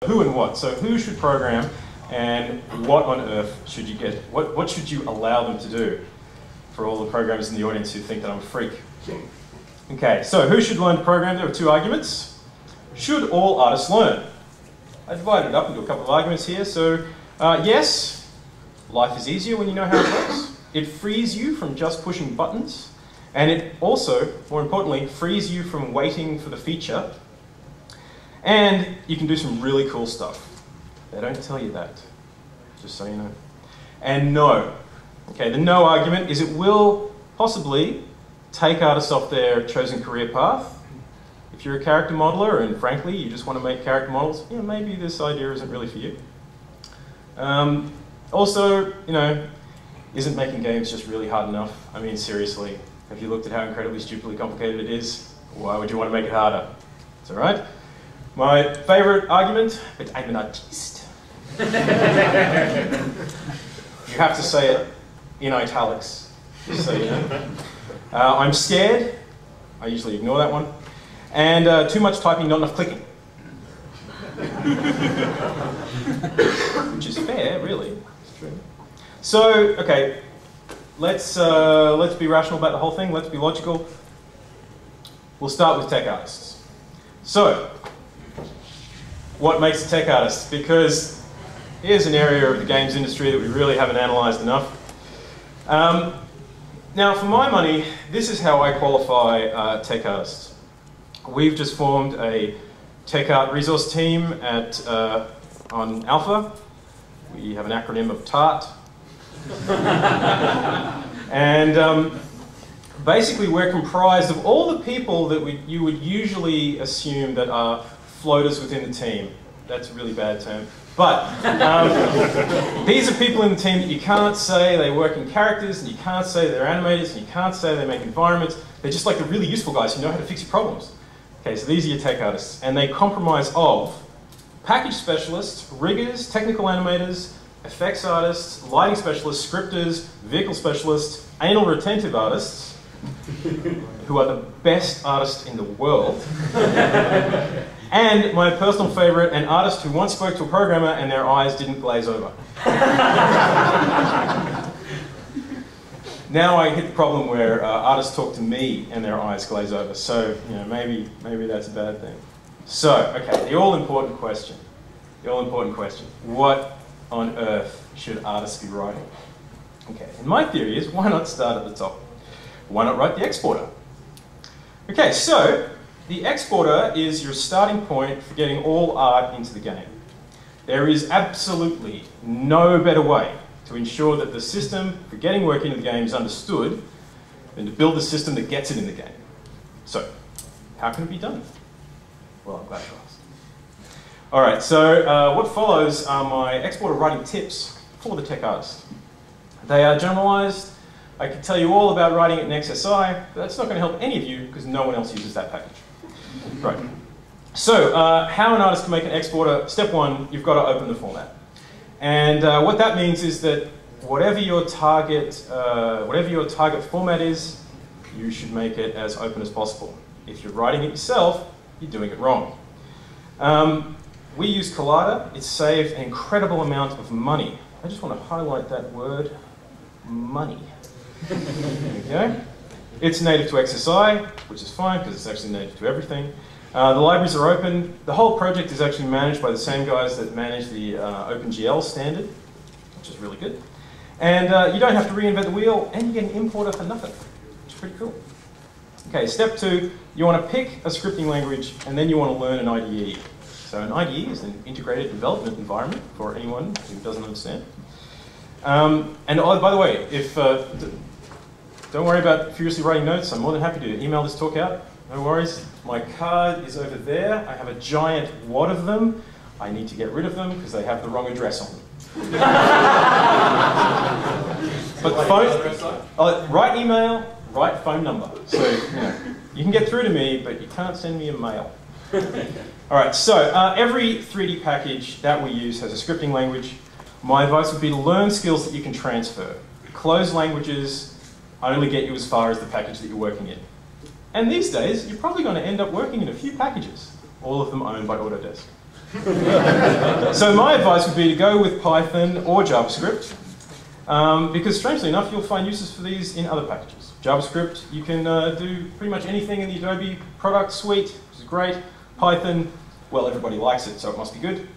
Who and what? So who should program and what on earth should you get? What should you allow them to do? For all the programmers in the audience who think that I'm a freak. Okay, so who should learn to program? There are two arguments. Should all artists learn? I divided it up into a couple of arguments here. So yes, life is easier when you know how it works. It frees you from just pushing buttons. And it also, more importantly, frees you from waiting for the feature. And you can do some really cool stuff. They don't tell you that, just so you know. And no. Okay, the no argument is it will possibly take artists off their chosen career path. If you're a character modeler and frankly you just want to make character models, you know, maybe this idea isn't really for you. Also, you know, isn't making games just really hard enough? I mean, seriously, have you looked at how incredibly stupidly complicated it is? Why would you want to make it harder? It's all right. My favorite argument, but I'm an artiste. You have to say it in italics, just so you know. I'm scared. I usually ignore that one. And too much typing, not enough clicking. Which is fair, really. It's true. So, okay, let's be rational about the whole thing. Let's be logical. We'll start with tech artists. So, what makes a tech artist? Because here's an area of the games industry that we really haven't analysed enough. Now, for my money, this is how I qualify tech artists. We've just formed a tech art resource team on Alpha. We have an acronym of TART. And basically, we're comprised of all the people that you would usually assume that are floaters within the team. That's a really bad term. But these are people in the team that you can't say they work in characters, and you can't say they're animators, and you can't say they make environments. They're just like the really useful guys who know how to fix your problems. Okay, so these are your tech artists. And they comprise of package specialists, riggers, technical animators, effects artists, lighting specialists, scripters, vehicle specialists, anal retentive artists, who are the best artists in the world. And my personal favourite, an artist who once spoke to a programmer and their eyes didn't glaze over. Now I hit the problem where artists talk to me and their eyes glaze over. So, you know, maybe that's a bad thing. So, okay, the all-important question. The all-important question. What on earth should artists be writing? Okay, and my theory is, why not start at the top? Why not write the exporter? Okay, so the exporter is your starting point for getting all art into the game. There is absolutely no better way to ensure that the system for getting work into the game is understood than to build a system that gets it in the game. So, how can it be done? Well, I'm glad you asked. All right, so what follows are my exporter writing tips for the tech artist. They are generalized. I could tell you all about writing it in XSI, but that's not going to help any of you because no one else uses that package. Right. So, how an artist can make an exporter. Step one, you've got to open the format. And what that means is that whatever your target format is, you should make it as open as possible. If you're writing it yourself, you're doing it wrong. We use Collider. It's saved an incredible amount of money. I just want to highlight that word, money. There we go. It's native to XSI, which is fine because it's actually native to everything. The libraries are open. The whole project is actually managed by the same guys that manage the OpenGL standard, which is really good. And you don't have to reinvent the wheel, and you get an importer for nothing, which is pretty cool. Okay, step two, you want to pick a scripting language, and then you want to learn an IDE. So an IDE is an integrated development environment for anyone who doesn't understand. And oh, by the way, don't worry about furiously writing notes. I'm more than happy to email this talk out. No worries. My card is over there. I have a giant wad of them. I need to get rid of them because they have the wrong address on them. But phone, write email, write phone number. So you can get through to me, but you can't send me a mail. All right. So every 3D package that we use has a scripting language. My advice would be to learn skills that you can transfer. Closed languages only get you as far as the package that you're working in. And these days, you're probably going to end up working in a few packages, all of them owned by Autodesk. So my advice would be to go with Python or JavaScript, because strangely enough, you'll find uses for these in other packages. JavaScript, you can do pretty much anything in the Adobe product suite, which is great. Python, well, everybody likes it, so it must be good.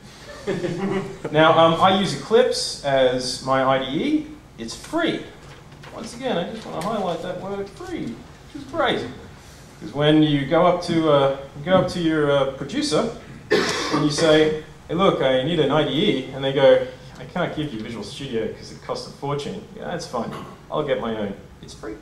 Now, I use Eclipse as my IDE. It's free. Once again, I just want to highlight that word free, which is great. Because when you go up to your producer and you say, hey, look, I need an IDE, and they go, I can't give you Visual Studio because it costs a fortune. Yeah, that's fine. I'll get my own. It's free.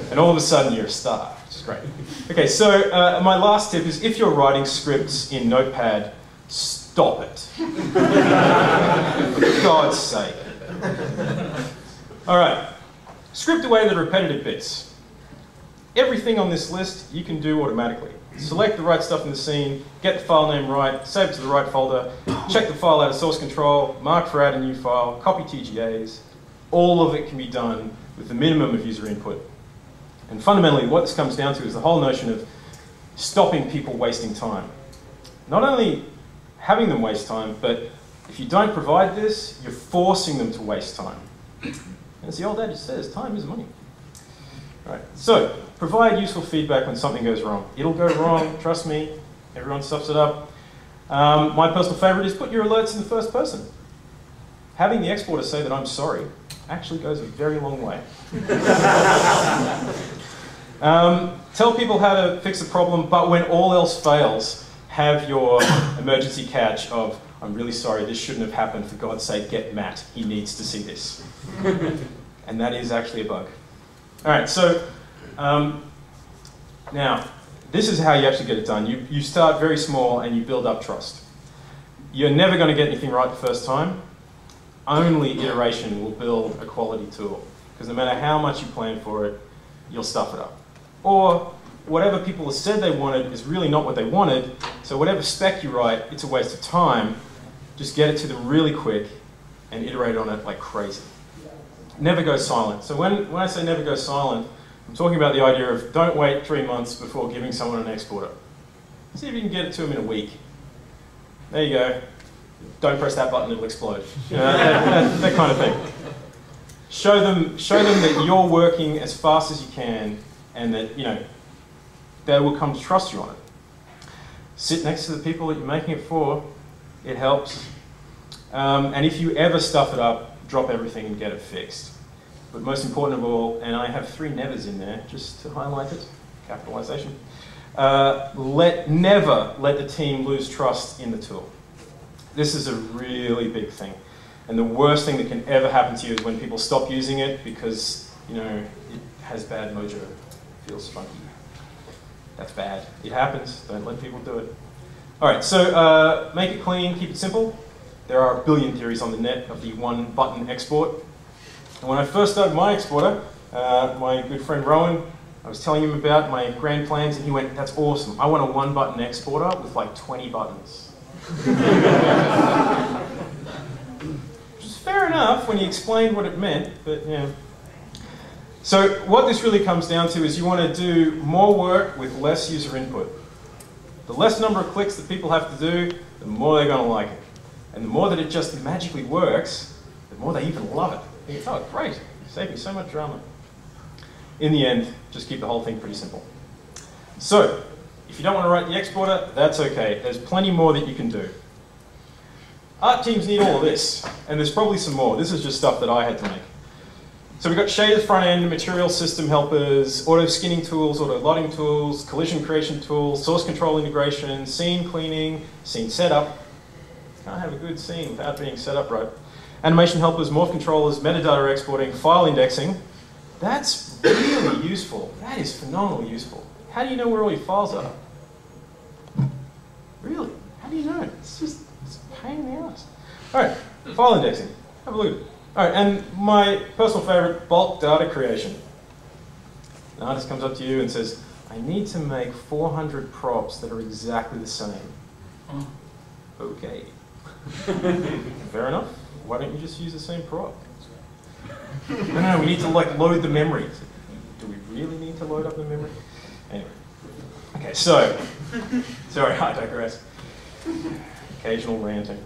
And all of a sudden, you're a star, which is great. Okay, so my last tip is if you're writing scripts in Notepad, stop it. For God's sake. All right, script away the repetitive bits. Everything on this list you can do automatically. Select the right stuff in the scene, get the file name right, save it to the right folder, check the file out of source control, mark for add a new file, copy TGAs. All of it can be done with the minimum of user input. And fundamentally, what this comes down to is the whole notion of stopping people wasting time. Not only having them waste time, but if you don't provide this, you're forcing them to waste time. And as the old adage says, time is money. All right, so provide useful feedback when something goes wrong. It'll go wrong, trust me, everyone stuffs it up. My personal favorite is put your alerts in the first person. Having the exporter say that I'm sorry actually goes a very long way. Tell people how to fix a problem, but when all else fails, have your emergency catch of, I'm really sorry, this shouldn't have happened, for God's sake, get Matt, he needs to see this. And that is actually a bug. All right, so now, this is how you actually get it done. You start very small and you build up trust. You're never going to get anything right the first time. Only iteration will build a quality tool. Because no matter how much you plan for it, you'll stuff it up. Or whatever people have said they wanted is really not what they wanted, so whatever spec you write, it's a waste of time. Just get it to them really quick and iterate on it like crazy. Never go silent. So when I say never go silent, I'm talking about the idea of don't wait 3 months before giving someone an exporter. See if you can get it to them in a week. There you go. Don't press that button, it'll explode. You know, that kind of thing. Show them that you're working as fast as you can and that, you know, they will come to trust you on it. Sit next to the people that you're making it for. It helps. And if you ever stuff it up, drop everything and get it fixed. But most important of all, and I have 3 nevers in there just to highlight it, capitalization, never let the team lose trust in the tool. This is a really big thing. And the worst thing that can ever happen to you is when people stop using it because, you know, it has bad mojo, feels funky. That's bad. It happens. Don't let people do it. All right, so make it clean, keep it simple. There are a billion theories on the net of the one-button export. And when I first started my exporter, my good friend Rowan, I was telling him about my grand plans, and he went, that's awesome. I want a one-button exporter with like 20 buttons. Which is fair enough when he explained what it meant, but yeah. So what this really comes down to is you want to do more work with less user input. The less number of clicks that people have to do, the more they're going to like it. And the more that it just magically works, the more they even love it. They think, oh, great, saved me so much drama. In the end, just keep the whole thing pretty simple. So, if you don't want to write the exporter, that's okay. There's plenty more that you can do. Art teams need all of this, and there's probably some more. This is just stuff that I had to make. So we've got shaders front end, material system helpers, auto skinning tools, auto lotting tools, collision creation tools, source control integration, scene cleaning, scene setup. Can't have a good scene without being set up right. Animation helpers, morph controllers, metadata exporting, file indexing. That's really useful. That is phenomenally useful. How do you know where all your files are? Really? How do you know? It's a pain in the ass. All right, file indexing. Have a look at it. All right, and my personal favorite, bulk data creation. An artist comes up to you and says, I need to make 400 props that are exactly the same. Okay. Fair enough. Why don't you just use the same prop? No, we need to like load the memory. Do we really need to load up the memory? Anyway. Okay, so, sorry, I digress. occasional ranting.